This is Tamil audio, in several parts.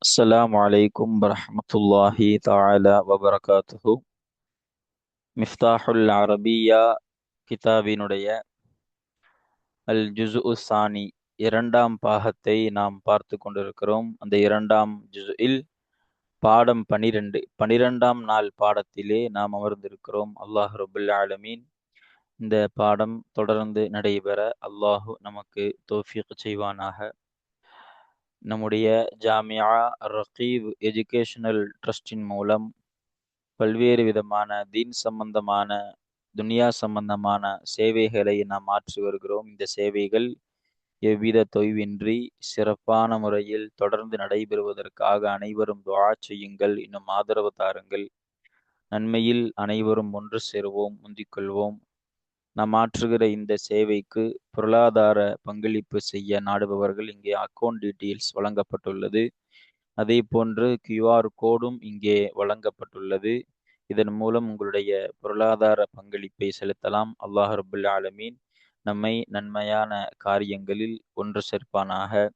السلام عليكم ورحمة الله تعالى وبركاته. மிஃப்தாஹுல் அரபியா கிதாபினுடைய அல் ஜுஸ்உ சானி இரண்டாம் பாகத்தை நாம் பார்த்து கொண்டிருக்கிறோம். அந்த இரண்டாம் ஜுஸ்இல் பாடம் 12ஆம் நாள் பாடத்திலே நாம் அமர்ந்திருக்கிறோம். அல்லாஹ் ரபுல் ஆலமீன் இந்த பாடம் தொடர்ந்து நடைபெற அல்லாஹு நமக்கு தௌஃபீக் செய்வானாக. நம்முடைய ஜாமியா ரகீப் எஜுகேஷனல் ட்ரஸ்டின் மூலம் பல்வேறு விதமான தீன் சம்பந்தமான துனியா சம்பந்தமான சேவைகளை நாம் ஆற்றி வருகிறோம். இந்த சேவைகள் எவ்வித தொய்வின்றி சிறப்பான முறையில் தொடர்ந்து நடைபெறுவதற்காக அனைவரும் துஆ செய்யுங்கள், இன்னும் ஆதரவு தாருங்கள். நன்மையில் அனைவரும் ஒன்று சேருவோம், முந்திக்கொள்வோம். நாம் ஆற்றுகிற இந்த சேவைக்கு பொருளாதார பங்களிப்பு செய்ய நாடுபவர்கள் இங்கே அக்கௌண்ட் டீட்டெயில்ஸ் வழங்கப்பட்டுள்ளது. அதே போன்று QR கோடும் இங்கே வழங்கப்பட்டுள்ளது. இதன் மூலம் உங்களுடைய பொருளாதார பங்களிப்பை செலுத்தலாம். அல்லாஹ் ரபுல் ஆலமீன் நம்மை நன்மையான காரியங்களில் ஒன்று சேர்ப்பானாக.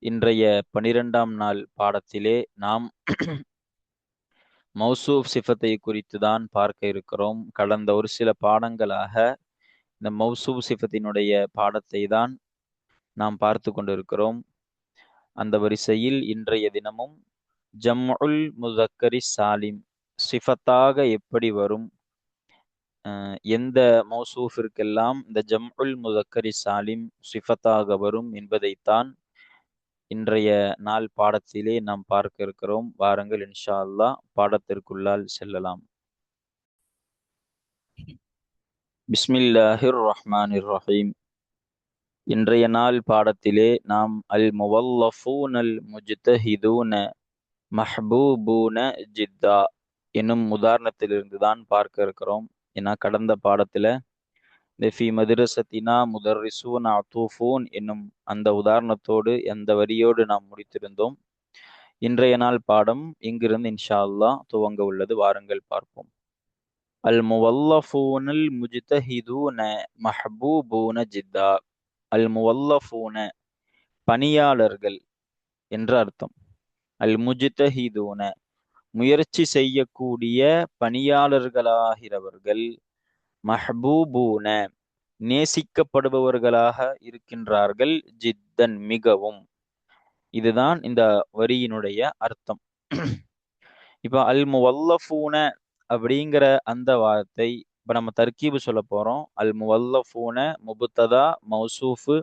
இன்றைய 12ஆம் நாள் பாடத்திலே நாம் மௌசூப் சிஃபத்தை குறித்து தான் பார்க்க இருக்கிறோம். கடந்த ஒரு சில பாடங்களாக இந்த மௌசூப் சிஃபத்தினுடைய பாடத்தை தான் நாம் பார்த்து கொண்டிருக்கிறோம். அந்த வரிசையில் இன்றைய தினமும் ஜம்உல் முதக்கரி சாலிம் சிஃபத்தாக எப்படி வரும், எந்த மௌசூஃபிற்கெல்லாம் இந்த ஜம்உல் முதக்கரி சாலிம் சிஃபத்தாக வரும் என்பதைத்தான் இன்றைய நாள் பாடத்திலே நாம் பார்க்க இருக்கிறோம். வாருங்கள் இன்ஷா அல்லாஹ் பாடத்திற்குள்ளால் செல்லலாம். பிஸ்மில்லாஹிர் ரஹ்மானிர் ரஹீம். இன்றைய நாள் பாடத்திலே நாம் அல் முவல்லஃபூன் அல் முஜ்தஹிதூன மஹ்பூபூன ஜித்தா என்னும் உதாரணத்திலிருந்து தான் பார்க்க இருக்கிறோம். ஏன்னா கடந்த பாடத்துல இந்த ஃபி மதுரசத்தினா முதர்ரிசூன் அத்தூஃபூன் என்னும் அந்த உதாரணத்தோடு அந்த வரியோடு நாம் முடித்திருந்தோம். இன்றைய நாள் பாடம் இங்கிருந்து இன்ஷா அல்லாஹ் துவங்க உள்ளது. வாருங்கள் பார்ப்போம். அல் முவல்லஃபூனல் முஜ்தஹிதூன மஹ்பூபூன ஜித்தா. அல் முவல்லஃபூன பணியாளர்கள் என்ற அர்த்தம். அல் முஜ்தஹிதூன முயற்சி செய்யக்கூடிய பணியாளர்களாகிறவர்கள், மஹ்பூபூன நேசிக்கப்படுபவர்களாக இருக்கின்றார்கள், ஜித்தன் மிகவும். இதுதான் இந்த வரியினுடைய அர்த்தம். இப்ப அல் முவல்லஃபூன அப்படிங்கிற அந்த வார்த்தை இப்ப நம்ம தர்கீபு சொல்ல போறோம். அல் முவல்லஃபூன முபுத்ததா மௌசூஃபு,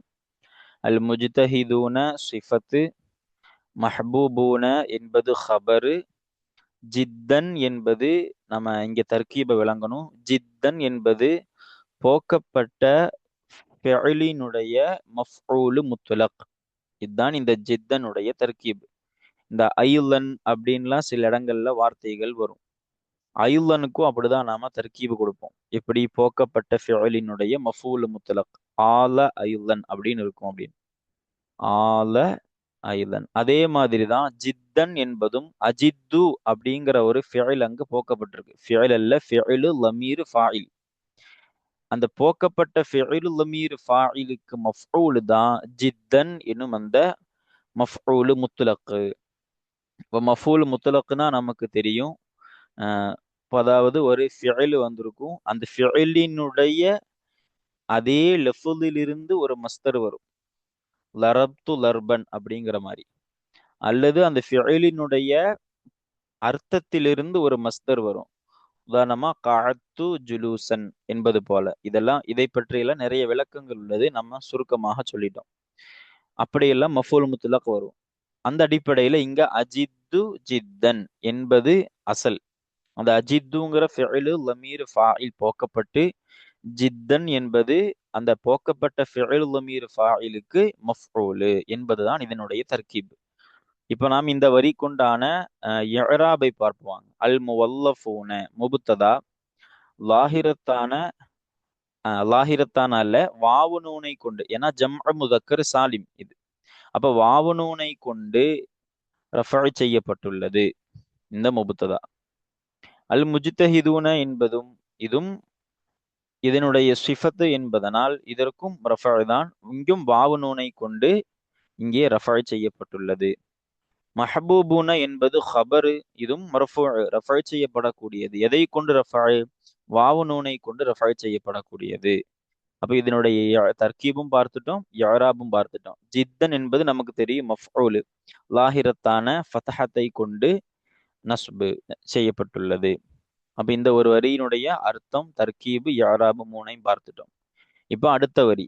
அல் முஜ்தஹிதூன சிஃபத்து, மஹ்பூபூன என்பது ஹபரு, ஜித்தன் என்பது நம்ம இங்க தர்கீபை விளங்கணும். ஜித்தன் என்பது போக்கப்பட்ட ஃபிஅலினுடைய மஃஊலு முத்லக். இதுதான் இந்த ஜித்தனுடைய தர்கீப். இந்த ஐலன் அப்படின்லாம் சில இடங்கள்ல வார்த்தைகள் வரும். ஐலனுக்கும் அப்படிதான் நாம தர்கீபு கொடுப்போம். எப்படி போக்கப்பட்ட ஃபிஅலினுடைய மஃஊலு முத்லக் ஆல ஐலன் அப்படின்னு இருக்கும். அப்படின்னு ஆல ஐலன். அதே மாதிரிதான் ஜித்தன் என்பதும் அஜித்து அப்படிங்கிற ஒரு ஃபிஅல் அங்கு போக்கப்பட்டிருக்கு. ஃபிஅல் அல்ல, ஃபிஅலு லமீர் ஃபாயில். அந்த போக்கப்பட்ட ஃபிஅலு லமீர் ஃபாயிலுக்கு மஃஊல் தான் ஜித்தன் என்னும் அந்த மஃஊலு முத்லக். இப்போ மஃஊல் முத்லக்னா நமக்கு தெரியும். அதாவது ஒரு ஃபிஅல் வந்திருக்கும், அந்த ஃபிஅலினுடைய அதே லஃப்லிலிருந்து ஒரு மஸ்தர் வரும். லரப்து லர்பன் அப்படிங்கிற மாதிரி. அல்லது அந்த ஃபிஅலினுடைய அர்த்தத்திலிருந்து ஒரு மஸ்தர் வரும். உதாரணமா கஅத்து ஜுலூசன் என்பது போல. இதை பற்றியெல்லாம் நிறைய விளக்கங்கள் உள்ளது, நம்ம சுருக்கமாக சொல்லிட்டோம். அப்படியெல்லாம் மஃஊல் முத்லக் வரும். அந்த அடிப்படையில இங்க அஜித்து ஜித்தன் என்பது அசல். அந்த அஜித்துங்கிற ஃபிஅலு லமீர் ஃபாயில் போக்கப்பட்டு ஜித்தன் என்பது அந்த போக்கப்பட்ட ஃபிஅலு லமீர் ஃபாயிலுக்கு மஃஊலு என்பதுதான் இதனுடைய தர்கீப். இப்ப நாம் இந்த வரி கொண்டான இஅராபை பார்ப்போம். அல் முவல்லஃபூன முபுத்ததா லாஹிரத்தான லாஹிரத்தான அல்ல, வாவு நூனை கொண்டு. ஏன்னா ஜம்அ முதக்கர் சாலிம் இது. அப்ப வாவு நூனை கொண்டு ரஃபஅ் செய்யப்பட்டுள்ளது இந்த முபுத்ததா. அல் முஜ்தஹிதூன என்பதும் இதும் இதனுடைய சிஃபத்து என்பதனால் இதற்கும் ரஃபஅ் தான். இங்கும் வாவு நூனை கொண்டு இங்கே ரஃபஅ் செய்யப்பட்டுள்ளது. மஹபூபுன என்பது ஹபரு, இதுவும் ரஃபா செய்யப்படக்கூடியது. எதை கொண்டு ரஃபா? வாவு நூனை கொண்டு ரஃபா செய்யப்படக்கூடியது. அப்ப இதனுடைய தர்கீபும் பார்த்துட்டோம், யாராபும் பார்த்துட்டோம். ஜித்தன் என்பது நமக்கு தெரியும் மஃஊலு, லாஹிரத்தான ஃபதஹத்தை கொண்டு நஸ்பு செய்யப்பட்டுள்ளது. அப்ப இந்த ஒரு வரியினுடைய அர்த்தம், தர்கீபு, யாராபு மூணையும் பார்த்துட்டோம். இப்ப அடுத்த வரி,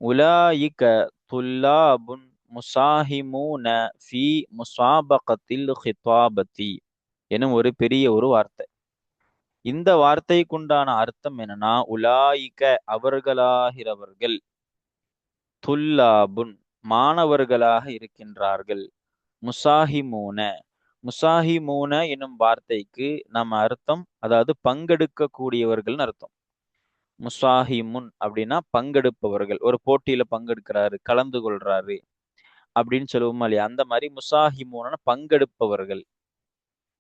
உலாயிக துல்லாபுன் முசாஹிமூன ஃபி முசாபகத்தில் ஹிதாபதி எனும் ஒரு பெரிய ஒரு வார்த்தை. இந்த வார்த்தைக்குண்டான அர்த்தம் என்னன்னா, உலாயிக அவர்களாகிறவர்கள், துல்லாபுன் மாணவர்களாக இருக்கின்றார்கள், முசாஹிமூன முசாஹிமூன என்னும் வார்த்தைக்கு நம்ம அர்த்தம், அதாவது பங்கெடுக்கக்கூடியவர்கள் அர்த்தம். முசாஹிமுன் அப்படின்னா பங்கெடுப்பவர்கள், ஒரு போட்டியில பங்கெடுக்கிறாரு, கலந்து கொள்றாரு அப்படின்னு சொல்லுவோமா இல்லையா, அந்த மாதிரி முசாஹிமூன பங்கெடுப்பவர்கள்.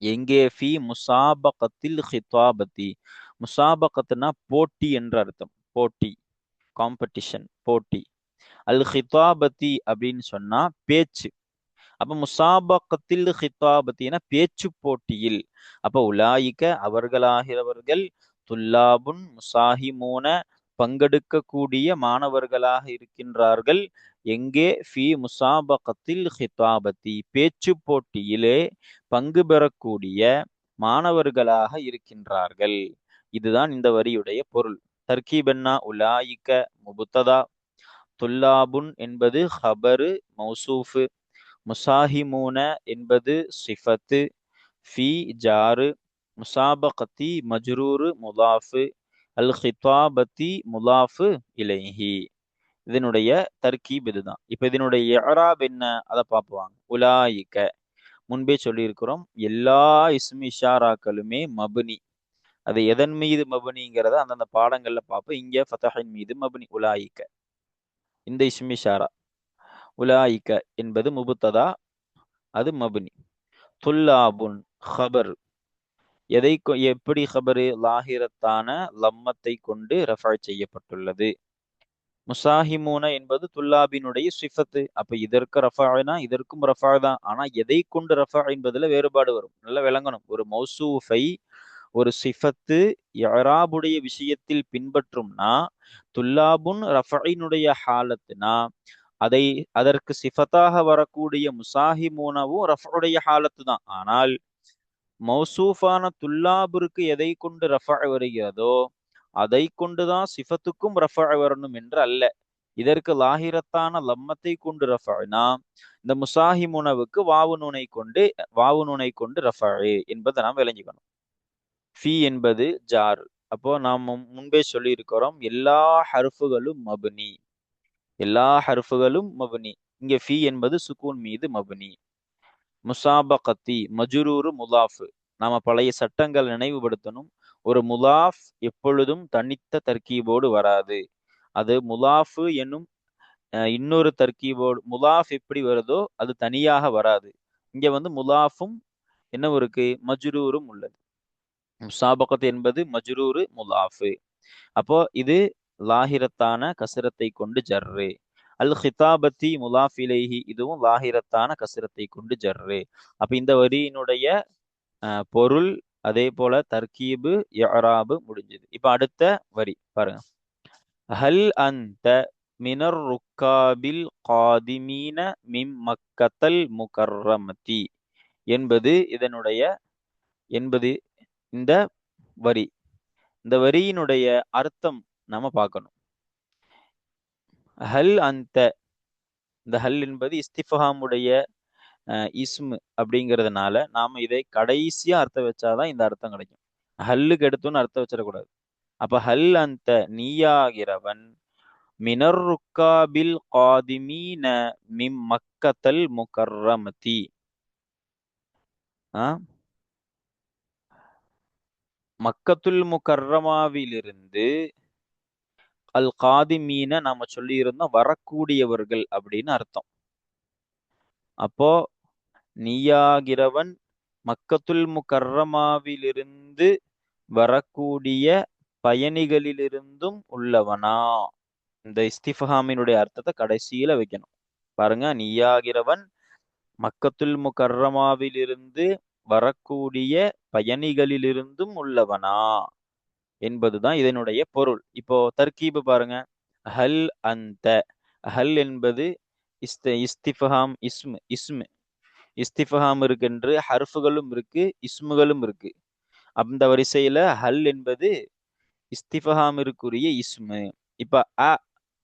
எங்கே? ஃபி முசாபகத்தில் ஹிதாபதி. முசாபகத்துனா போட்டி என்ற அர்த்தம், போட்டி, காம்படிஷன், போட்டி. அல் ஹிதாபதி அப்படின்னு சொன்னா பேச்சு. அப்ப முசாபகத்தில் ஹிதாபத்தினா பேச்சு போட்டியில். அப்ப உலாயிக்க அவர்களாகிறவர்கள், துல்லாபுன் முசாஹிமூன பங்கெடுக்கக்கூடிய மாணவர்களாக இருக்கின்றார்கள். எங்கே? ஃபி முசாபகத்தில் ஹிதாபத்தி பேச்சு போட்டியிலே பங்கு பெறக்கூடிய மாணவர்களாக இருக்கின்றார்கள். இதுதான் இந்த வரியுடைய பொருள். தர்கீபென்னா, உலாயிக்க முபுத்ததா, துல்லாபுன் என்பது ஹபரு மௌசூஃபு, முசாஹிமூன என்பது சிஃபத்து, ஃபி ஜாரு, முசாபகத்தி மஜ்ரூரு முலாஃபு, அல் ஹிதாபத்தி முலாஃபு இலைஹி. இதனுடைய தர்கீப் இதுதான். இப்ப இதனுடைய இஅராப் என்ன, அதை பார்ப்போம். உலாயிக்க முன்பே சொல்லியிருக்கிறோம், எல்லா இஸ்மி இஷாராக்களுமே மபுனி. அது எதன் மீது மபுனிங்கிறத அந்தந்த பாடங்கள்ல பார்ப்போம். இங்க ஃபதஹின் மீது மபுனி உலாயிக்க. இந்த இஸ்மி இஷாரா உலாயிக்க என்பது முபுத்ததா, அது மபுனி. துல்லாபுன் ஹபர், எப்படி ஹபரு? லாஹிரத்தான லம்மத்தை கொண்டு ரஃபா செய்யப்பட்டுள்ளது. முசாஹிமூன என்பது துல்லாபினுடைய சிஃபத்து. அப்ப இதற்கு ரஃபானா இதற்கும் ரஃபா தான். ஆனா எதை கொண்டு ரஃபா என்பதுல வேறுபாடு வரும், நல்லா விளங்கணும். ஒரு மௌசூஃபை ஒரு சிஃபத்து இஅராபுடைய விஷயத்தில் பின்பற்றும்னா, துல்லாபுன் ரஃபைனுடைய ஹாலத்துனா, அதற்கு சிஃபத்தாக வரக்கூடிய முசாஹிமூனவும் ரஃபுடைய ஹாலத்து தான். ஆனால் மௌசூஃபான துல்லாபிற்கு எதை கொண்டு ரஃபா வருகிறதோ அதை கொண்டுதான் சிஃபத்துக்கும் ரஃபா வரணும் என்று அல்ல. இதற்கு லாஹிரத்தான லம்மத்தை கொண்டு ரஃபானா, இந்த முசாஹிமுனவுக்கு வாவு நூனை கொண்டு ரஃபா என்பதை நாம் விளங்கிக்கணும். ஃபி என்பது ஜார். அப்போ நாம் முன்பே சொல்லி இருக்கிறோம், எல்லா ஹர்ஃபுகளும் மபுனி, எல்லா ஹர்ஃபுகளும் மபுனி. இங்க ஃபி என்பது சுக்கூன் மீது மபுனி. முசாபகத்தி மஜ்ரூரு முலாஃபு. நாம பழைய சட்டங்கள் நினைவுபடுத்தணும். ஒரு முலாஃப் எப்பொழுதும் தனித்த தர்கீபோடு வராது. அது முலாஃபு என்னும் இன்னொரு தர்கீபோடு, முலாஃப் எப்படி வருதோ அது தனியாக வராது. இங்க வந்து முலாஃபும் என்ன இருக்கு, மஜ்ரூரும் உள்ளது. முசாபகத் என்பது மஜ்ரூரு முலாஃபு. அப்போ இது லாஹிரத்தான கசரத்தை கொண்டு ஜர்ரு. அல் ஹிதாபத்தி முலாஃப் இலைஹி, இதுவும் லாஹிரத்தான கசரத்தை கொண்டு ஜர்ரு. அப்ப இந்த வரியினுடைய பொருள், அதே போல தர்கீபு, இஅராபு முடிஞ்சது. இப்ப அடுத்த வரி பாருங்க. ஹல் அந்த மினர் ருக்காபில் காதிமீன மிம் மக்கத்தல் முகர்ரமதி என்பது இந்த வரி. இந்த வரியினுடைய அர்த்தம் நாம பார்க்கணும். ஹல் அந்த, இந்த ஹல் என்பது இஸ்திஃபஹாமுடைய இஸ்மு அப்படிங்கிறதுனால நாம இதை கடைசியா அர்த்தம் வச்சாதான் இந்த அர்த்தம் கிடைக்கும். ஹல்லுக்கு எடுத்தோன்னு அர்த்தம் வச்சிடக்கூடாது. அப்ப ஹல் அந்த நீயாகிறவன், மினர் ருக்காபில் காதிமீன மிம் மக்கத்தல் முகர்ரமதி, மக்கத்துல் முகர்ரமாவிலிருந்து, அல் காதிமீன நாம சொல்லி இருந்தோம் வரக்கூடியவர்கள் அப்படின்னு அர்த்தம். அப்போ நீயாகிறவன் மக்கத்துல் முகர்ரமாவிலிருந்து வரக்கூடிய பயணிகளிலிருந்தும் உள்ளவனா? இந்த இஸ்திஃபஹாமினுடைய அர்த்தத்தை கடைசியில வைக்கணும். பாருங்க, நீயாகிறவன் மக்கத்துல் முகர்ரமாவிலிருந்து வரக்கூடிய பயணிகளிலிருந்தும் உள்ளவனா என்பதுதான் இதனுடைய பொருள். இப்போ தர்கீபு பாருங்க. ஹல் அந்த, ஹல் என்பது இஸ்திஃபஹாம் இஸ்மு இஸ்திஃபஹாம் இருக்கின்ற ஹர்ஃபுகளும் இருக்கு, இஸ்முகளும் இருக்கு. அந்த வரிசையில ஹல் என்பது இஸ்திஃபஹாமிற்குரிய இஸ்மு. இப்ப அ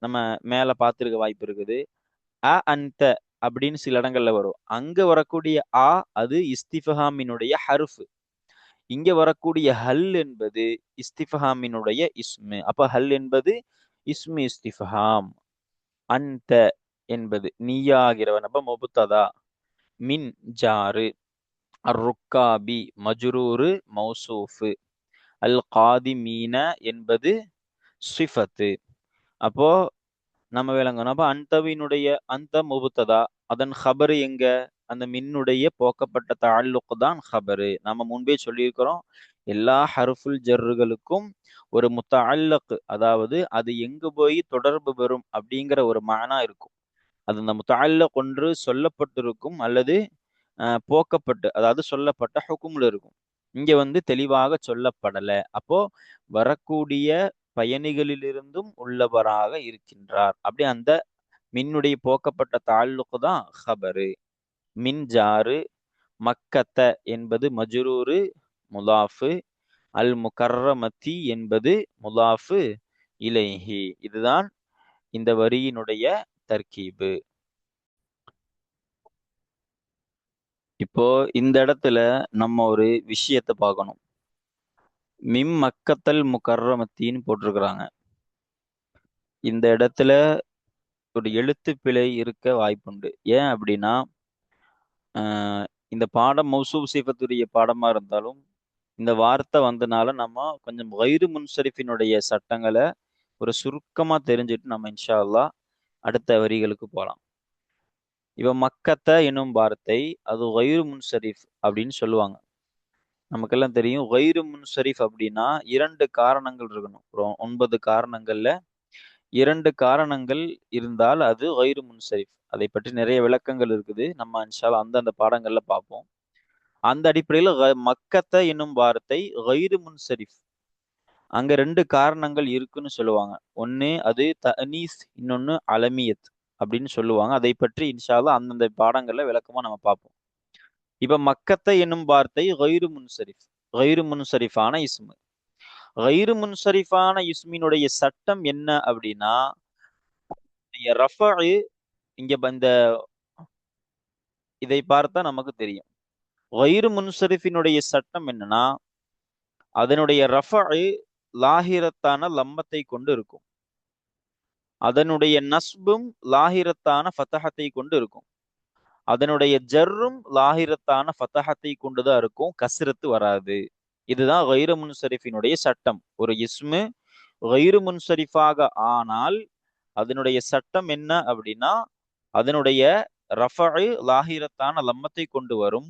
நம்ம மேல பார்த்திருக்க வாய்ப்பு இருக்குது. அ அந்த அப்படின்னு சில இடங்கள்ல வரும். அங்க வரக்கூடிய ஆ அது இஸ்திஃபஹாமினுடைய ஹர்ஃப். இங்க வரக்கூடிய ஹல் என்பது இஸ்திஃபஹாமினுடைய இஸ்மு. அப்ப ஹல் என்பது இஸ்மு இஸ்திஃபஹாம். அந்த என்பது நீயாகிறவன், அப்ப முபுத்ததா. மின் ஜாரு, அர்ருக்காபி மஜ்ரூரு மௌசூஃபு, அல் காதிமீன என்பது சிஃபத்து. அப்போ நம்ம விளங்கணும். அப்ப அந்தவினுடைய அந்த முபுத்ததா, அதன் ஹபரு எங்க? அந்த மின்னுடைய போக்கப்பட்ட தஅல்லுக் தான் ஹபரு. நம்ம முன்பே சொல்லியிருக்கிறோம், எல்லா ஹர்ஃபுல் ஜர்ருகளுக்கும் ஒரு முத்தஅல்லக், அதாவது அது எங்கு போய் தொடர்பு பெறும் அப்படிங்கிற ஒரு மானா இருக்கும். அது அந்த முத்தஅல்லக் ஒன்று சொல்லப்பட்டிருக்கும் அல்லது போக்கப்பட்டு, அதாவது சொல்லப்பட்ட ஹுக்கும்ல இருக்கும். இங்க வந்து தெளிவாக சொல்லப்படல. அப்போ வரக்கூடிய பயணிகளிலிருந்தும் உள்ளவராக இருக்கின்றார். அப்படி அந்த மின்னுடைய போக்கப்பட்ட தாழ்லுக்கு தான் ஹபரு. மின் ஜாரு, மக்கத்த என்பது மஜ்ரூரு முலாஃபு, அல் முகர்ரமத்தி என்பது முலாஃபு இலைஹி. இதுதான் இந்த வரியினுடைய தர்கீபு. இப்போ இந்த இடத்துல நம்ம ஒரு விஷயத்தை பார்க்கணும். மிம் மக்கத்தல் முகர்ரமத்தின்னு போட்டிருக்கிறாங்க. இந்த இடத்துல ஒரு எழுத்து பிழை இருக்க வாய்ப்புண்டு. ஏன் அப்படின்னா, இந்த பாடம் மௌசூப் சிஃபத்துடைய பாடமா இருந்தாலும் இந்த வார்த்தை வந்தனால நம்ம கொஞ்சம் கைரு முன்சரிஃபினுடைய சட்டங்களை ஒரு சுருக்கமா தெரிஞ்சுட்டு நம்ம இன்ஷா அல்லாஹ் அடுத்த வரிகளுக்கு போகலாம். இப்ப மக்கத்த என்னும் வார்த்தை அது கைரு முன்சரிஃப் அப்படின்னு சொல்லுவாங்க. நமக்கெல்லாம் தெரியும். கைரு முன்சரிஃப் அப்படின்னா 2 காரணங்கள் இருக்கணும். 9 காரணங்கள்ல 2 காரணங்கள் இருந்தால் அது கைரு முன்சரிஃப். அதை பற்றி நிறைய விளக்கங்கள் இருக்குது. நம்ம இன்ஷா அல்லாஹ் அந்தந்த பாடங்கள்ல பார்ப்போம். அந்த அடிப்படையில் மக்கத்த என்னும் வார்த்தை கைரு முன்சரிஃப். அங்க 2 காரணங்கள் இருக்குன்னு சொல்லுவாங்க. ஒண்ணு அது தஅனீஸ், இன்னொன்னு அலமியத் அப்படின்னு சொல்லுவாங்க. அதை பற்றி இன்ஷா அல்லாஹ் அந்தந்த பாடங்கள்ல விளக்கமா நம்ம பார்ப்போம். இப்ப மக்கத்த என்னும் வார்த்தை கைரு முன்சரிஃப், கைரு முன்சரிஃபான இஸ்மு. கைரு முன்சரிஃபான இஸ்மினுடைய சட்டம் என்ன அப்படின்னா, ரஃபு இங்க இந்த இதை பார்த்தா நமக்கு தெரியும். கைரு முன்சரிஃபினுடைய சட்டம் என்னன்னா, அதனுடைய ரஃபு லாஹிரத்தான லம்மத்தை கொண்டு இருக்கும். அதனுடைய நஸ்பும் லாஹிரத்தான ஃபதஹத்தை கொண்டு இருக்கும். அதனுடைய ஜர்ரும் லாஹிரத்தான ஃபதஹத்தை கொண்டுதான் இருக்கும். கஸ்ரத்து வராது. இதுதான் கைரு முன்சரிஃபினுடைய சட்டம். ஒரு இஸ்மு கைரு முன்சரிஃபாக ஆனால் அதனுடைய சட்டம் என்ன அப்படின்னா, அதனுடைய ரஃபு லாஹிரத்தான லம்மத்தை கொண்டு வரும்.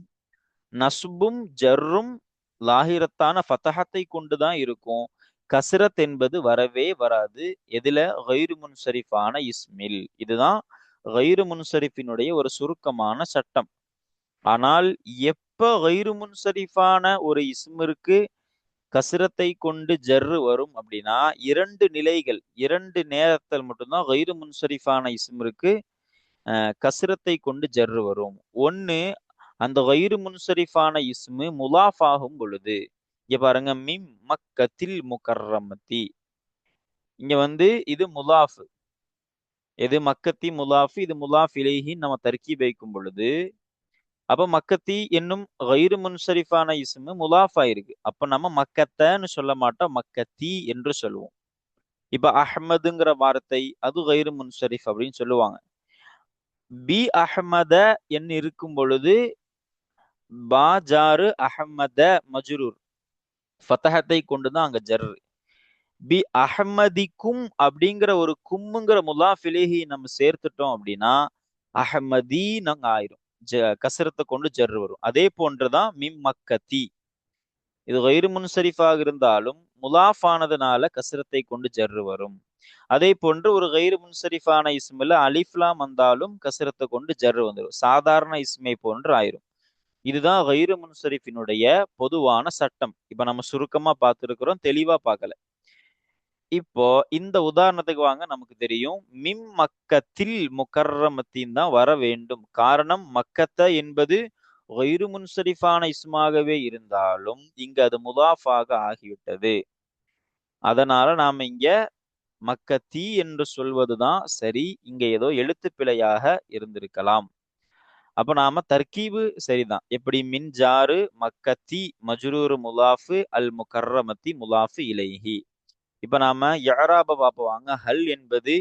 நஸ்பும் ஜர்ரும் லாஹிரத்தான ஃபதஹத்தை கொண்டுதான் இருக்கும். கஸ்ரத் என்பது வரவே வராது. எதுல? கைரு முன்சரிஃபான இஸ்மில். இதுதான் கைரு முன்சரிஃபினுடைய ஒரு சுருக்கமான சட்டம். ஆனால் எப்ப கைரு முன்சரிஃபான ஒரு இஸ்மிற்கு கஸ்ரத்தை கொண்டு ஜர்ரு வரும் அப்படின்னா, 2 நிலைகள், 2 நேரத்தில் மட்டும்தான் கைரு முன்சரிஃபான இஸ்மிற்கு கஸ்ரத்தை கொண்டு ஜர்ரு வரும். ஒன்னு, அந்த கைரு முன்சரிஃபான இஸ்மு முலாஃப் ஆகும் பொழுது. இங்க பாருங்க, மிம் மக்கத்தில் முகர்ரமத்தி. இங்க வந்து இது முலாஃப். எது? மக்கத்தி முலாஃப். இது முலாஃப் இலைஹி நம்ம தர்கீப் வைக்கும் பொழுது, அப்ப மக்கத்தி என்னும் கைரு முன்சரிஃபான இஸ்மு முலாஃப் ஆயிருக்கு. அப்ப நம்ம மக்கத்தன்னு சொல்ல மாட்டோம், மக்கத்தி என்று சொல்லுவோம். இப்ப அஹ்மதுங்கிற வார்த்தை அது கைரு முன்சரிஃப் அப்படின்னு சொல்லுவாங்க. பி அஹ்மத என்று இருக்கும் பொழுது பா ஜாரு அஹ்மத மஜ்ரூர் ஃபதஹத்தை கொண்டுதான் அங்க ஜர்ரு. பி அஹ்மதிக்கும் அப்படிங்கிற ஒரு கும்முங்கிற முலாஃப் இலைஹி நம்ம சேர்த்துட்டோம் அப்படின்னா அஹ்மதி நாங்க ஆயிரும். கசரத்தை கொண்டு ஜர்ரு வரும். அதே போன்றுதான் மிம் மக்கத்தி. இது கைரு முன்சரிஃபாக இருந்தாலும் முலாஃப் ஆனதுனால கசரத்தை கொண்டு ஜர்ரு வரும். அதே போன்று ஒரு கைரு முன்சரிஃபான இஸ்மில் அலிஃப்லாம் வந்தாலும் கசரத்தை கொண்டு ஜர் வந்துடும். சாதாரண இஸ்மை போன்று ஆயிரும். இதுதான் கைரு முன்சரிஃபினுடைய பொதுவான சட்டம். இப்ப நம்ம சுருக்கமா பார்த்திருக்கிறோம், தெளிவா பார்க்கல. இப்போ இந்த உதாரணத்துக்கு வாங்க, நமக்கு தெரியும் மிம் மக்கத்தில் முக்கர்ரமத்தின் தான் வர வேண்டும். காரணம் மக்கத்த என்பது கைரு முன்சரிஃபான இஸ்மாகவே இருந்தாலும் இங்க அது முதாஃபாக ஆகிவிட்டது. அதனால நாம இங்க மக்கத்தி என்று சொல்வதுதான் சரி. இங்க ஏதோ எழுத்து பிழையாக இருந்திருக்கலாம். அப்ப நாம தர்கீபு சரிதான். எப்படி மின் ஜாரு மக்கத்தி மஜ்ரூர் முலாஃபு அல் முகர்ரமத்தி முலாஃபு இலைஹி. இப்ப நாம இஅராப பார்ப்போம். ஹல் என்பது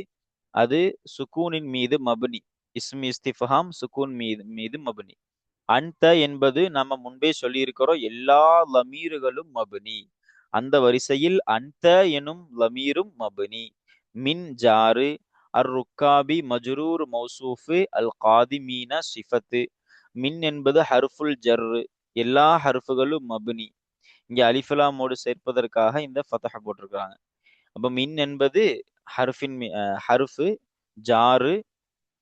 அது சுக்கூனின் மீது மபுனி. இஸ்மி இஸ்திஃபாம் சுக்கூன் மீது மபுனி. அன்த என்பது நம்ம முன்பே சொல்லியிருக்கிறோம், எல்லா லமீர்களும் மபுனி. அந்த வரிசையில் அன்த எனும் லமீரும் மபுனி. மின் ஜாரு அர் ருக்காபி மஜ்ரூர் மௌசூஃபு அல் காதிமீன சிஃபத்து. மின் என்பது ஹர்ஃபுல் ஜர்ரு, எல்லா ஹர்ஃபுகளும் மபுனி. இங்க அலிஃபலாமோடு சேர்ப்பதற்காக இந்த ஃபதஹ போட்டிருக்கிறாங்க. அப்ப மின் என்பது ஹர்ஃபு ஜாரு,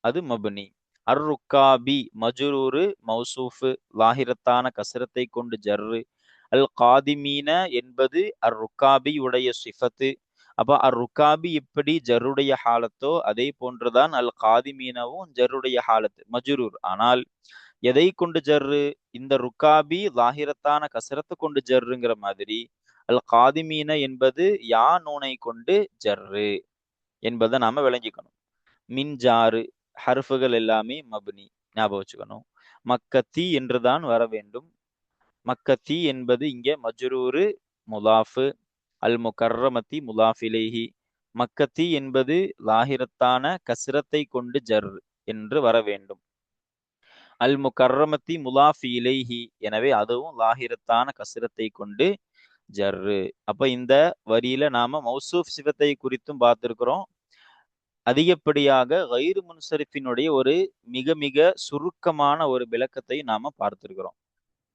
அது மபுனி. அர் ருக்காபி மஜ்ரூரு மௌசூஃபு லாஹிரத்தான கசரத்தை கொண்டு ஜர்ரு. அல் காதிமீன என்பது அர் ருக்காபி உடைய சிஃபத்து. அப்ப அர் ருக்காபி எப்படி ஜர்ருடைய ஹாலத்தோ அதே போன்றுதான் அல் காதிமீனவும் ஜர்ருடைய ஹாலத்து மஜ்ரூர். ஆனால் எதை கொண்டு ஜர்ரு? இந்த ருக்காபி லாஹிரத்தான கசரத்தை கொண்டு ஜர்ருங்கிற மாதிரி அல் காதிமீன என்பது யா நூனை கொண்டு ஜர்ரு என்பதை நாம விளங்கிக்கணும். மின் ஜாரு ஹர்ஃபுகள் எல்லாமே மபுனி, ஞாபகம் வச்சுக்கணும். மக்கத்தி என்றுதான் வர வேண்டும். மக்கத்தி என்பது இங்க மஜ்ரூரு முலாஃபு அல் முகர்ரமத்தி முலாஃபிலேஹி. மக்கத்தி என்பது லாஹிரத்தான கஸ்ரத்தை கொண்டு ஜர் என்று வர வேண்டும். அல் முகர்ரமத்தி முலாஃபி இலைஹி, எனவே அதுவும் லாஹிரத்தான கஸ்ரத்தை கொண்டு ஜர்ரு. அப்ப இந்த வரியில நாம மௌசூஃப் சிவத்தை குறித்தும் பார்த்திருக்கிறோம். அதிகப்படியாக கைரு முன்சரிஃபினுடைய ஒரு மிக மிக சுருக்கமான ஒரு விளக்கத்தை நாம பார்த்திருக்கிறோம்.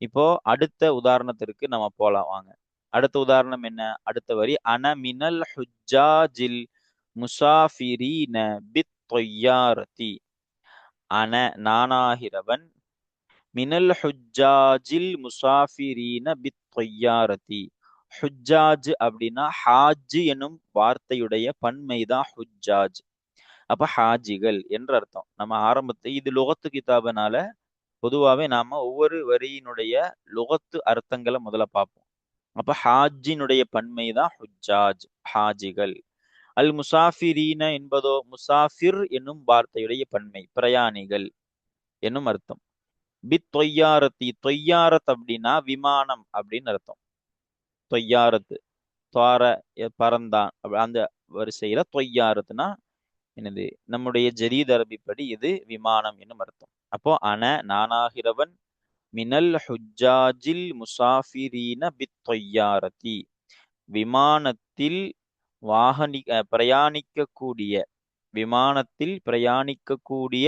இப்போ அடுத்த உதாரணத்திற்கு நம்ம போலாம் வாங்க. அடுத்த உதாரணம் என்ன? அடுத்த வரி அன மினல் ஹுஜ்ஜாஜில் முசாஃபிரீன பித் தொய்யாரதி. அன நானாகிறவன், மினல் ஹுஜ்ஜாஜில் முசாஃபிரீன பித் தொய்யாரதி. ஹுஜ்ஜாஜ் அப்படின்னா ஹாஜ் எனும் வார்த்தையுடைய பன்மைதான் ஹுஜ்ஜாஜ். அப்ப ஹாஜிகள் என்று அர்த்தம். நம்ம ஆரம்பத்தை இது லுகத்து கிதாபனால பொதுவாகவே நாம ஒவ்வொரு வரியினுடைய லுகத்து அர்த்தங்களை முதல்ல பார்ப்போம். அப்ப ஹாஜினுடைய பன்மை தான் ஹுஜ்ஜாஜ், ஹாஜிகள். அல் முசாஃபிரீன என்பதோ முசாஃபிர் என்னும் வார்த்தையுடைய பன்மை, பிரயாணிகள் என்னும் அர்த்தம். பித் தொய்யாரத்தி, தொய்யாரத் அப்படின்னா விமானம் அப்படின்னு அர்த்தம். தொய்யாரத்து துவார பறந்தான், அந்த வரிசையில தொய்யாரத்துனா என்னது, நம்முடைய ஜரீத் அரபிப்படி இது விமானம் என்னும் அர்த்தம். அப்போ அன நானாகிறவன், மினல் ஹுஜ்ஜாஜில் முசாஃபிரீன பித் தொய்யாரதி, விமானத்தில் பிரயாணிக்கக்கூடிய, விமானத்தில் பிரயாணிக்கக்கூடிய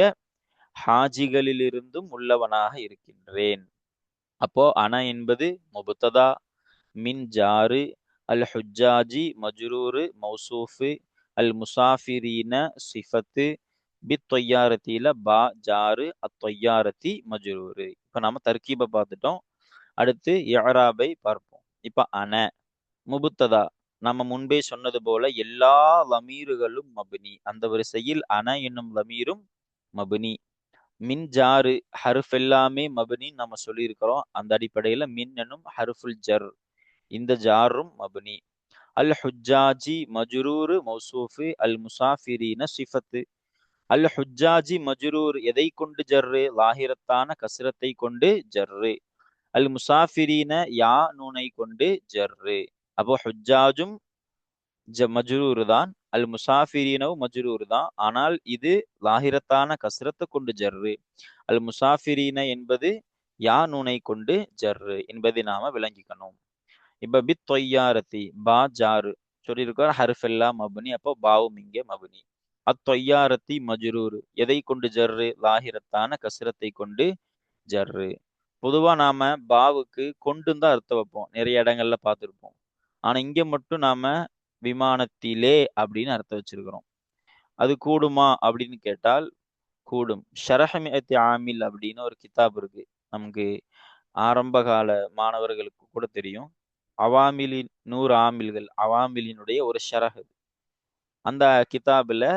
ஹாஜிகளிலிருந்தும் உள்ளவனாக இருக்கின்றேன். அப்போ அன என்பது முபத்ததா, மின் ஜாரு, அல் ஹுஜ்ஜாஜி மஜ்ரூரு மௌசூஃபு, அல் முசாஃபிரீன சிஃபத்து, பித் தொய்யாரத்தில பா ஜாரு, அத்தொய்யாரத்தி மஜ்ரூரு. இப்ப நாம தர்கீபை பார்த்துட்டோம். அடுத்து இஅராபை பார்ப்போம். இப்ப அன முபத்ததா, நம்ம முன்பே சொன்னது போல எல்லா லமீர்களும் மபுனி. அந்த வரிசையில் அன என்னும் லமீரும் மபுனி. மின் ஜாரு ஹர்ஃப் எல்லாமே மபுனி நம்ம சொல்லியிருக்கிறோம். அந்த அடிப்படையில மின் என்னும் ஹர்ஃபுல் ஜர், இந்த ஜாரும் மபுனி. அல் ஹுஜ்ஜாஜி மஜ்ரூரு மௌசூஃபு அல் முசாஃபிரீன சிஃபத்து. அல் ஹுஜ்ஜாஜி மஜ்ரூர் எதை கொண்டு ஜர்ரு? லாஹிரத்தான கஸ்ரத்தை கொண்டு ஜர்ரு. அல் முசாஃபிரீன யா நூனை கொண்டு ஜர்ரு. அப்போ ஹுஜ்ஜாஜும் மஜ்ரூர் தான், அல் முசாஃபிரீனவும் மஜ்ரூர் தான். ஆனால் இது லாஹிரத்தான கஸ்ரத்தை கொண்டு ஜர்ரு. அல் முசாஃபிரீன என்பது யா நூனை கொண்டு ஜர்ரு என்பதை நாம விளங்கிக்கணும். இப்ப பித் தொய்யாரத்தி பா ஜாரு சொல்லியிருக்கார், ஹர்ஃப் எல்லாம் மபுனி. அப்போ பாவும் இங்கே மபுனி. அத்தொய்யாரத்தி மஜ்ரூர் எதை கொண்டு ஜர்ரு? லாஹிரத்தான கஸ்ரத்தை கொண்டு ஜர்ரு. பொதுவா நாம பாவுக்கு கொண்டு தான் அர்த்தம் வைப்போம், நிறைய இடங்கள்ல பார்த்துருப்போம். ஆனா இங்க மட்டும் நாம விமானத்திலே அப்படின்னு அர்த்தம் வச்சிருக்கிறோம். அது கூடுமா அப்படின்னு கேட்டால் கூடும். ஷரஹமியத்தி ஆமில் அப்படின்னு ஒரு கிதாப் இருக்கு. நமக்கு ஆரம்பகால மாணவர்களுக்கு கூட தெரியும். அவாமிலின் 100 ஆமில்கள், அவாமிலினுடைய ஒரு ஷரஹ். அந்த கிதாபில்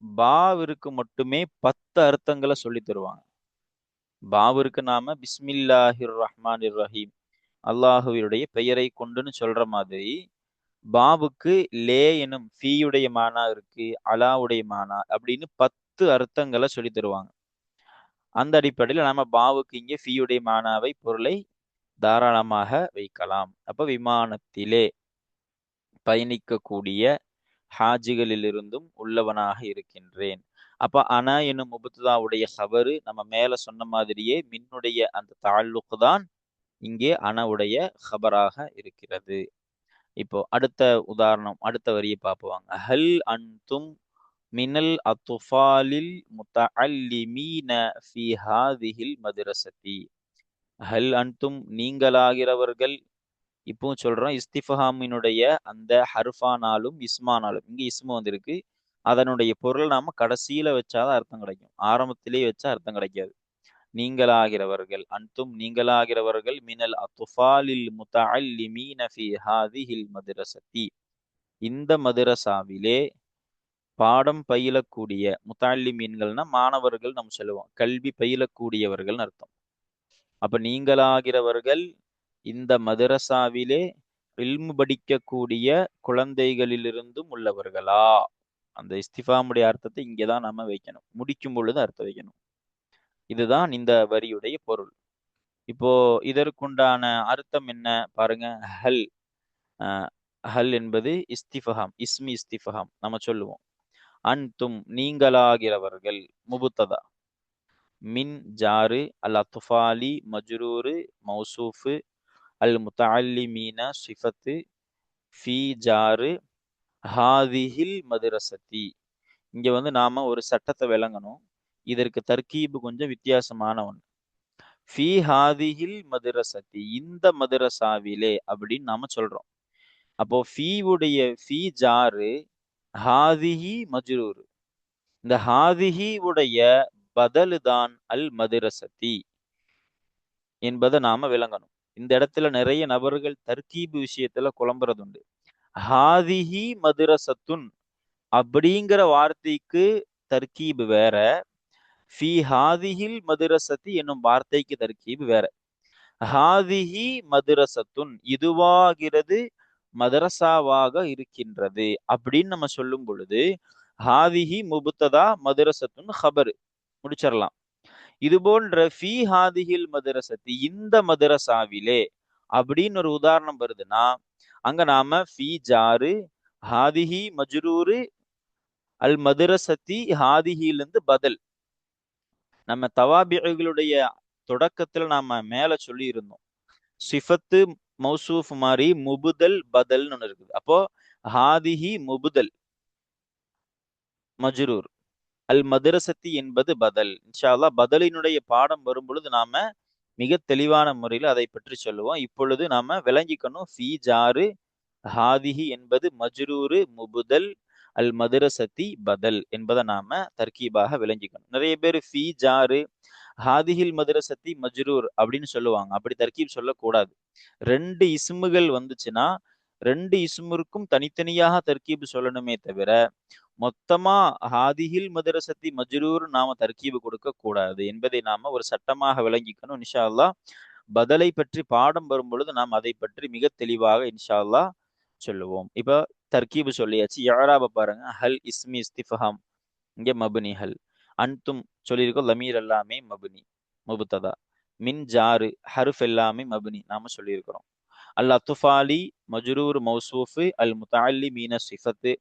பாவிற்கு மட்டுமே 10 அர்த்தங்களை சொல்லி தருவாங்க. பாவிற்கு நாம பிஸ்மில்லாஹிர் ரஹ்மானிர் ரஹீம், அல்லாஹுவினுடைய பெயரை கொண்டுன்னு சொல்ற மாதிரி, பாபுக்கு லே எனும் ஃபீயுடைய மானா இருக்கு, அலாவுடைய மானா அப்படின்னு 10 அர்த்தங்களை சொல்லி தருவாங்க. அந்த அடிப்படையில் நாம பாவுக்கு இங்கே ஃபீயுடைய மானாவை பொருளை தாராளமாக வைக்கலாம். அப்ப விமானத்திலே பயணிக்கக்கூடிய ஹாஜிகளிலிருந்தும் உள்ளவனாக இருக்கின்றேன். அப்ப அனா என்னும் முபத்ததாவுடைய ஹபரு நம்ம மேல சொன்ன மாதிரியே மின்னுடைய அந்த தாழ்லுக்கு தான் இங்கே அனவுடைய ஹபராக இருக்கிறது. இப்போ அடுத்த உதாரணம், அடுத்த வரியை பார்ப்போம். ஹல் அன்தும் மினல் அத்துஃபாலில் முத்தஅல்லிமீன ஃபீ ஹாதிஹில் மദ്രസதி. ஹல் அன்தும் நீங்களாகிறவர்கள். இப்பவும் சொல்றோம், இஸ்திஃபஹாமினுடைய அந்த ஹர்ஃபானாலும் இஸ்மானாலும், இங்க இஸ்மு வந்திருக்கு, அதனுடைய பொருள் நாம கடைசியில வச்சாதான் அர்த்தம் கிடைக்கும், ஆரம்பத்திலேயே வச்சா அர்த்தம் கிடைக்காது. நீங்களாகிறவர்கள், அன்தும் நீங்களாகிறவர்கள், மினல் அத்துஃபாலில் முத்தஅல்லிமீன ஃபீ ஹாதிஹில் மദ്രസதி, இந்த மதரசாவிலே பாடம் பயிலக்கூடிய, முத்தஅல்லிமீன்கள்னா மாணவர்கள் நம்ம சொல்லுவோம், கல்வி பயிலக்கூடியவர்கள் அர்த்தம். அப்ப நீங்களாகிறவர்கள் இந்த மதரசாவிலே இல்மு படிக்கக்கூடிய குழந்தைகளிலிருந்தும் உள்ளவர்களா? அந்த இஸ்திஃபாமுடைய அர்த்தத்தை இங்கேதான் நாம வைக்கணும், முடிக்கும் பொழுது அர்த்தம் வைக்கணும். இதுதான் இந்த வரியுடைய பொருள். இப்போ இதற்குண்டான அர்த்தம் என்ன பாருங்க. ஹல், ஹல் என்பது இஸ்திஃபஹாம், இஸ்மி இஸ்திஃபஹாம் நம்ம சொல்லுவோம். அன்தும் நீங்களாகிறவர்கள் முபுத்ததா, மின் ஜாரு, அல் அத்துஃபாலி மஜ்ரூரு மௌசூஃபு, அல் முத்தஅல்லிமீன சிஃபத்து, ஃபீ ஜாரு ஹாதிஹில் மதுரசதி. இங்க வந்து நாம ஒரு சட்டத்தை விளங்கணும். இதற்கு தர்கீபு கொஞ்சம் வித்தியாசமான ஒன்று. ஃபீ ஹாதிஹில் மதுரசதி, இந்த மதுரசாவிலே அப்படின்னு நாம சொல்றோம். அப்போ ஃபீவுடைய ஃபீ ஜாரு, ஹாதிஹி மஜ்ரூர். இந்த ஹாதிஹி உடைய பதலு தான் அல் மதுரசதி என்பதை நாம விளங்கணும். இந்த இடத்துல நிறைய நபர்கள் தர்கீபு விஷயத்துல குழம்புறது உண்டு. ஹாதிஹி மதுரசத்துன் அப்படிங்கிற வார்த்தைக்கு தர்கீபு வேற, ஃபி ஹாதிஹில் மதுரசதி என்னும் வார்த்தைக்கு தர்கீபு வேற. ஹாதிஹி மதுரசத்துன், இதுவாகிறது மதரசாவாக இருக்கின்றது அப்படின்னு நம்ம சொல்லும் பொழுது, ஹாதிஹி முபுத்ததா மதுரசத்துன் ஹபர் முடிச்சிடலாம். இது போன்ற ஃபி ஹாதிஹில் மதுரசத்தி, இந்த மதரசாவிலே அப்படின்னு ஒரு உதாரணம் வருதுன்னா, அங்க நாம ஃபி ஜாரு ஹாதிஹி மஜ்ரூரு அல் மதுரசத்தி ஹாதிஹிலிருந்து பதில். நம்ம தவாபிகளுடைய தொடக்கத்துல நாம மேல சொல்லி இருந்தோம், சிஃபத்து மௌசூஃப் மாதிரி முபுதல் பதல்னு ஒண்ணு இருக்குது. அப்போ ஹாதிஹி முபுதல் மஜ்ரூர், அல் மதரசத்தி என்பது பதல். இன்ஷா அல்லாஹ் பதலினுடைய பாடம் வரும் பொழுது நாம மிக தெளிவான முறையில் அதை பற்றி சொல்லுவோம். இப்பொழுது நாம விளங்கிக்கணும், ஃபீ ஜாரு ஹாதிஹி என்பது மஜ்ரூரு முபுதல், அல் மதரசத்தி பதல் என்பதை நாம தர்கீபாக விளங்கிக்கணும். நிறைய பேர் ஃபீ ஜாரு ஹாதிஹில் மதரசத்தி மஜ்ரூர் அப்படின்னு சொல்லுவாங்க. அப்படி தர்கீப் சொல்லக்கூடாது. 2 இஸ்முகள் வந்துச்சுன்னா 2 இஸ்முக்கும் தனித்தனியாக தர்கீப் சொல்லணுமே தவிர, மொத்தமா ஹாதிஹில் மதரசத்தி மஜ்ரூர் நாம தர்கீபு கொடுக்க கூடாது என்பதை நாம ஒரு சட்டமாக விளங்கிக்கணும். இன்ஷா அல்லாஹ் பதலை பற்றி பாடம் வரும் பொழுது நாம் அதை பற்றி மிக தெளிவாக இன்ஷா அல்லாஹ் சொல்லுவோம். இப்ப தர்கீபு சொல்லியாச்சு. இஅராப பாருங்க. ஹல் இஸ்மி இஸ்திஃபஹாம், இங்க மப்னி. ஹல் அன்தும் சொல்லியிருக்கோம், லமீர் எல்லாமே மப்னி முபுத்ததா. மின் ஜாரு ஹர்ஃப் எல்லாமே மப்னி நாம சொல்லியிருக்கிறோம். அல் அத்துஃபாலி மஜ்ரூர் மௌசூஃபு, அல் முத்தஅல்லிமீன சிஃபத்து.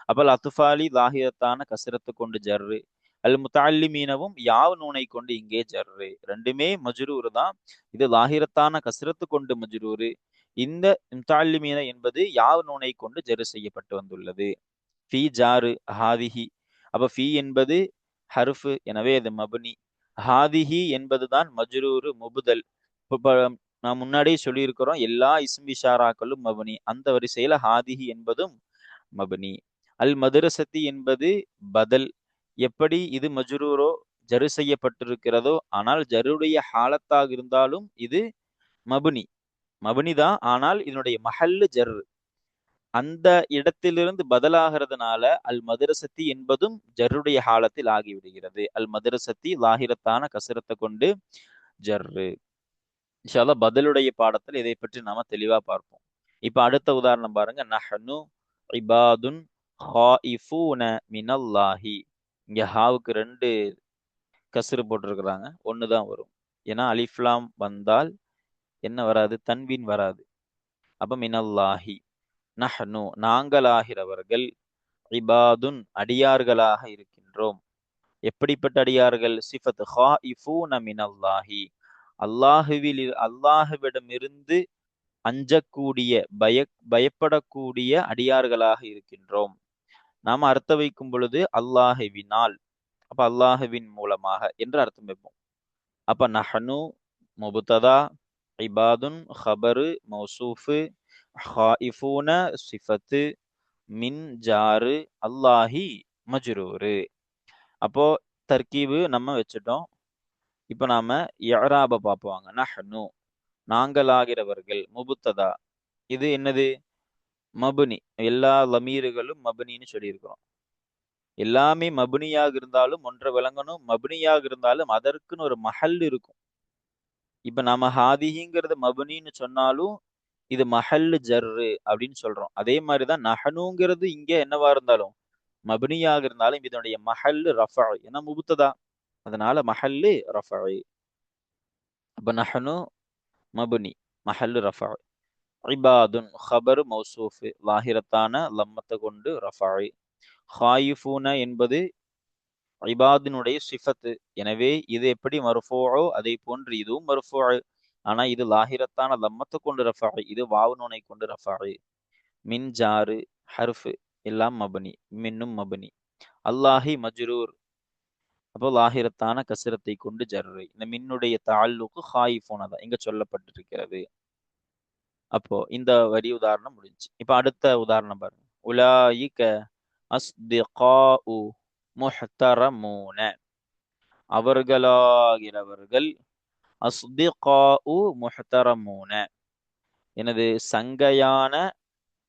அப்ப அல் அத்துஃபாலி லாஹிரத்தான கசரத்து கொண்டு ஜர்ரு, அல் முத்தஅல்லிமீனவும் யாவ் நூனை கொண்டு இங்கே ஜர்ரு. ரெண்டுமே மஜ்ரூர் தான். இது லாஹிரத்தான கசரத்து கொண்டு மஜ்ரூரு, இந்த முத்தஅல்லிமீன என்பது யாவ் நூனை கொண்டு ஜர்ரு செய்யப்பட்டு வந்துள்ளது. ஃபீ ஜாரு ஹாதிஹி, அப்ப ஃபீ என்பது ஹர்ஃபு, எனவே அது மப்னி. ஹாதிஹி என்பதுதான் மஜ்ரூரு முபுதல். இப்ப நான் முன்னாடியே சொல்லியிருக்கிறோம், எல்லா இஸ்ம் இஷாராக்களும் மப்னி. அந்த வரிசையில ஹாதிஹி என்பதும் மபனி. அல் மதரசத்தி என்பது பதல். எப்படி இது மஜ்ரூரோ ஜரு செய்யப்பட்டிருக்கிறதோ, ஆனால் ஜருடைய ஹாலத்தாக இருந்தாலும் இது மபனி. மபனி தான், ஆனால் இதனுடைய மஹல்லு ஜர். அந்த இடத்திலிருந்து பதிலாகிறதுனால அல் மதரசத்தி என்பதும் ஜர்ருடைய ஹாலத்தில் ஆகிவிடுகிறது. அல் மதரசத்தி லாஹிரத்தான கசரத்தை கொண்டு ஜர்ரு. இன்ஷா அல்லாஹ் பதிலுடைய பாடத்தில் இதை பற்றி நாம தெளிவா பார்ப்போம். இப்ப அடுத்த உதாரணம் பாருங்க. நஹ்னு இபாதுன் ஹாயிஃபூன மினல்லாஹி. இங்க ஹாவுக்கு 2 கஸ்ரு போட்டிருக்கிறாங்க. ஒண்ணுதான் வரும். ஏன்னா அலிஃப்லாம் வந்தால் என்ன வராது? தன்வீன் வராது. அப்ப மினல்லாஹி. நஹ்னு நாங்களாகிறவர்கள், இபாதுன் அடியார்களாக இருக்கின்றோம். எப்படிப்பட்ட அடியார்கள்? சிஃபத் ஹாயிஃபூன மினல்லாஹி. அல்லாஹுவிடமிருந்து அஞ்சக்கூடிய பயப்படக்கூடிய அடியார்களாக இருக்கின்றோம். நாம அர்த்தம் வைக்கும் பொழுது அல்லாஹுவினால், அப்ப அல்லாஹுவின் மூலமாக என்று அர்த்தம் வைப்போம். அப்ப நஹ்னு முபுத்ததா, இபாதுன் ஹபரு மௌசூஃபு, ஹாயிஃபூன சிஃபத்து, மின் ஜாரு, அல்லாஹி மஜ்ரூரு. அப்போ தர்கீபு நம்ம வச்சுட்டோம். இப்ப நாம இஅராப பார்ப்போங்க. நஹ்னு நாங்களாகிறவர்கள், முபுத்ததா இது என்னது? மபுனி. எல்லா லமீறுகளும் மபுனின்னு சொல்லியிருக்கிறோம். எல்லாமே மபுனியாக இருந்தாலும் ஒன்றை விளங்கணும். மபுனியாக இருந்தாலும் அதற்குன்னு ஒரு மஹல் இருக்கும். இப்ப நம்ம ஹாதிஹிங்கிறது மபுனின்னு சொன்னாலும் இது மஹல்லு ஜர்ரு அப்படின்னு சொல்றோம். அதே மாதிரிதான் நஹனுங்கிறது இங்க என்னவா இருந்தாலும் மபுனியாக இருந்தாலும் இதனுடைய மஹல்லு ரஃபா. ஏன்னா முபுத்ததா, அதனால மஹல்லு ரஃபா. அப்ப நஹனு மபுனி, மஹல்லு ரஃபா. இபாதுன் ஹபர் மௌசூஃபு லாஹிரத்தான லம்மத்தை கொண்டு ரஃபாய். ஹாயிஃபூன என்பது இபாதினுடைய சிஃபத்து. எனவே இது எப்படி மர்ஃபூஓ அதை போன்று இதுவும் மர்ஃபூ. ஆனா இது லாஹிரத்தான லம்மத்தை கொண்டு ரஃபாய், இது வாவு நூனை கொண்டு ரஃபாய். மின் ஜாரு ஹர்ஃபு எல்லாம் மபனி, மின்னும் மபனி. அல்லாஹி மஜ்ரூர், அப்போ லாஹிரத்தான கசிரத்தை கொண்டு ஜர்ரு. இந்த மின்னுடைய தாலுக்கு ஹாயிஃபூன தான் இங்க சொல்லப்பட்டிருக்கிறது. அப்போ இந்த வரி உதாரணம் முடிஞ்சு. இப்ப அடுத்த உதாரணம் பாருங்க. உலாயிக அஸ்திகாஉ முஹ்தரமூன. அவர்களாகிறவர்கள், அஸ்திகாஉ முஹ்தரமூன எனது சங்கையான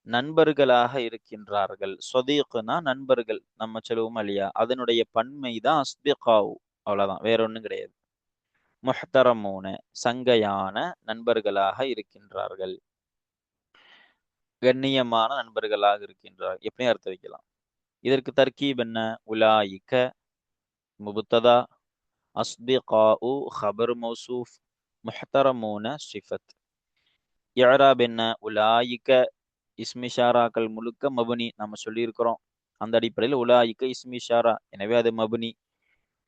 நண்பர்களாக இருக்கின்றார்கள். சொதீக்னா நண்பர்கள், நம்ம சொல்லுவோம் இல்லையா, அதனுடைய பன்மை தான் அஸ்திகாஉ. அவ்வளவுதான், வேற ஒண்ணும் கிடையாது. முஹ்தரமூன சங்கையான நண்பர்களாக இருக்கின்றார்கள், கண்ணியமான நண்பர்களாக இருக்கின்றார். எப்படி அர்த்தம் வைக்கலாம்? இதற்கு தர்கீப் என்ன? உலாயிக்க முபுத்ததா, அஸ்திகாஉ ஹபர் மௌசூஃப், முஹ்தரமூன சிஃபத். இஅராப் என்ன? உலாயிக்க இஸ்மிஷாராக்கள் முழுக்க மபனி நம்ம சொல்லியிருக்கிறோம். அந்த அடிப்படையில் உலாயிக்க இஸ்மிஷாரா, எனவே அது மபனி.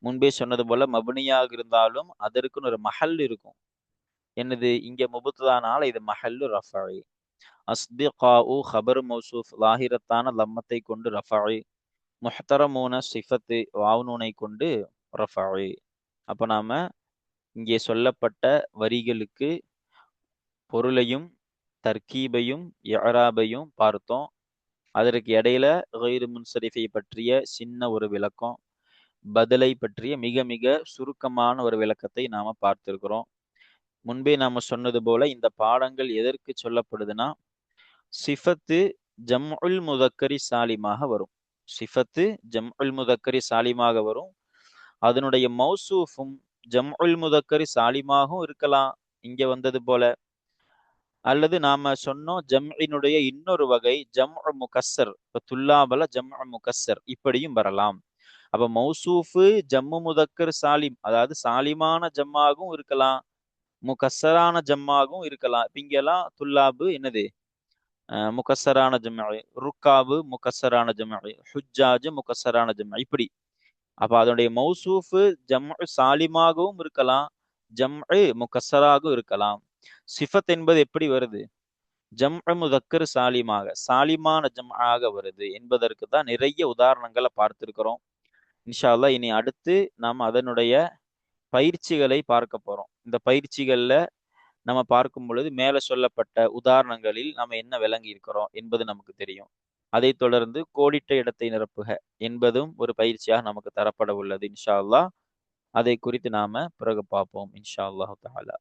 முன்பே சொன்னது போல மபனியாக இருந்தாலும் அதற்குன்னு ஒரு மஹல் இருக்கும். என்னது? இங்க முபுத்ததானால இது மஹல்லு ரஃபாய். அஸ்திகாஉ ஹபர் மௌசூஃப் லாஹிரத்தான லம்மத்தை கொண்டு ரஃபாய். முஹ்தரமூன சிஃபத்து வாவுனூனை கொண்டு ரஃபாய். அப்ப நாம இங்கே சொல்லப்பட்ட வரிகளுக்கு பொருளையும் தர்கீபையும் இஅராபையும் பார்த்தோம். அதற்கு இடையில கைரு முன்சரிஃபை பற்றிய சின்ன ஒரு விளக்கம், பதிலை பற்றிய மிக மிக சுருக்கமான ஒரு விளக்கத்தை நாம பார்த்திருக்கிறோம். முன்பே நாம சொன்னது போல இந்த பாடங்கள் எதற்கு சொல்லப்படுதுன்னா, சிஃபத்து ஜம்உல் முதக்கரி சாலிமாக வரும். சிஃபத்து ஜம்உல் முதக்கரி சாலிமாக வரும். அதனுடைய மௌசூஃபும் ஜம்உல் முதக்கரி சாலிமாகவும் இருக்கலாம் இங்க வந்தது போல. அல்லது நாம சொன்னோம் ஜம்இனுடைய இன்னொரு வகை ஜம்உ முகஸ்ஸர். இப்ப துல்லாபல ஜம்உ முகஸ்ஸர் இப்படியும் வரலாம். அப்ப மௌசூஃபு ஜம்மு முதக்கர் சாலிம், அதாவது சாலிமான ஜம்மாகவும் இருக்கலாம், முகஸ்ஸரான ஜம்மாகவும் இருக்கலாம். இப்ப இங்கெல்லாம் துல்லாபு என்னது? முகஸ்ஸரான ஜம்இ, ருக்காபு முகஸ்ஸரான ஜம்இ, ஹுஜ்ஜாஜ் முகஸ்ஸரான ஜம்இ, இப்படி. அப்ப அதனுடைய மௌசூஃபு ஜம்உ சாலிமாகவும் இருக்கலாம், ஜம்உ முகஸ்ஸராகவும் இருக்கலாம். சிஃபத் என்பது எப்படி வருது? ஜம்உ முதக்கர் சாலிமாக, சாலிமான ஜம்ஆக வருது என்பதற்கு தான் நிறைய உதாரணங்களை பார்த்திருக்கிறோம். இன்ஷா அல்லாஹ் இனி அடுத்து நாம் அதனுடைய பயிற்சிகளை பார்க்க போறோம். இந்த பயிற்சிகள்ல நம்ம பார்க்கும் பொழுது மேல சொல்லப்பட்ட உதாரணங்களில் நம்ம என்ன விளங்கி இருக்கிறோம் என்பது நமக்கு தெரியும். அதைத் தொடர்ந்து கோடிட்ட இடத்தை நிரப்புக என்பதும் ஒரு பயிற்சியாக நமக்கு தரப்பட உள்ளது இன்ஷா அல்லாஹ். அதை குறித்து நாம பிறகு பார்ப்போம் இன்ஷா அல்லாஹ் தஆலா.